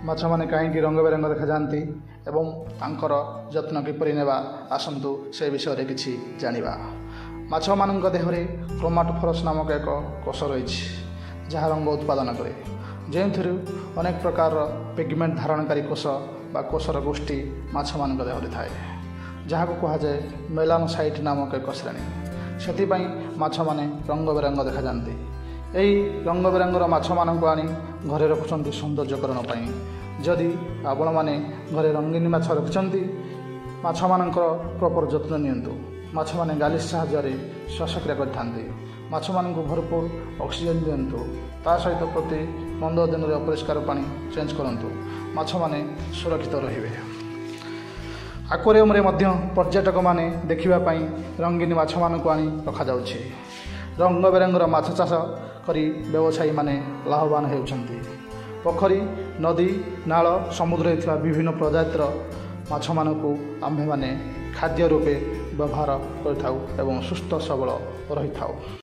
ମାଛ ମାନେ କାହିଁକି ରଙ୍ଗ ବେରଙ୍ଗ ଦେଖାଯାଆନ୍ତି ଏବଂ ତାଙ୍କର ଯତ୍ନ କିପରି ନେବା ଆସନ୍ତୁ ସେ ବିଷୟରେ କିଛି ଜାଣିବା। ମାଛମାନଙ୍କ ଦେହରେ କ୍ରୋମାଟୋଫୋରସ୍ ନାମକ ଏକ କୋଷ ରହିଛି ଯାହା ରଙ୍ଗ ଉତ୍ପାଦନ କରେ, ଯେଉଁଥିରୁ ଅନେକ ପ୍ରକାରର ପିଗମେଣ୍ଟ ଧାରଣକାରୀ କୋଷ ବା କୋଷର ଗୋଷ୍ଠୀ ମାଛମାନଙ୍କ ଦେହରେ ଥାଏ, ଯାହାକୁ କୁହାଯାଏ ମେଲାନୋସାଇଟ୍ ନାମକ ଏକ ଶ୍ରେଣୀ। ସେଥିପାଇଁ ମାଛମାନେ ରଙ୍ଗ ବେରଙ୍ଗ ଦେଖାଯାଆନ୍ତି। ଏହି ରଙ୍ଗ ବେରଙ୍ଗର ମାଛମାନଙ୍କୁ ଆଣି ଘରେ ରଖୁଛନ୍ତି ସୌନ୍ଦର୍ଯ୍ୟକରଣ ପାଇଁ। ଯଦି ଆପଣମାନେ ଘରେ ରଙ୍ଗୀନ ମାଛ ରଖିଛନ୍ତି, ମାଛମାନଙ୍କର ପ୍ରପର ଯତ୍ନ ନିଅନ୍ତୁ। ମାଛମାନେ ଗାଲିସ୍ ସାହାଯ୍ୟରେ ଶ୍ୱାସକ୍ରିୟା କରିଥାନ୍ତି। ମାଛମାନଙ୍କୁ ଭରପୁର ଅକ୍ସିଜେନ୍ ଦିଅନ୍ତୁ। ତା ସହିତ ପ୍ରତି 15 ଦିନରେ ଅପରିଷ୍କାର ପାଣି ଚେଞ୍ଜ କରନ୍ତୁ। ମାଛମାନେ ସୁରକ୍ଷିତ ରହିବେ। ଆକ୍ୱାରିୟମରେ ମଧ୍ୟ ପର୍ଯ୍ୟଟକମାନେ ଦେଖିବା ପାଇଁ ରଙ୍ଗୀନ ମାଛମାନଙ୍କୁ ଆଣି ରଖାଯାଉଛି। ରଙ୍ଗ ବେରଙ୍ଗର ମାଛ ଚାଷ କରି ବ୍ୟବସାୟୀମାନେ ଲାଭବାନ ହେଉଛନ୍ତି। ପୋଖରୀ, ନଦୀ, ନାଳ, ସମୁଦ୍ରରେ ଥିବା ବିଭିନ୍ନ ପ୍ରଜାତିର ମାଛମାନଙ୍କୁ ଆମ୍ଭେମାନେ ଖାଦ୍ୟ ରୂପେ ବ୍ୟବହାର କରିଥାଉ ଏବଂ ସୁସ୍ଥ ସବଳ ରହିଥାଉ।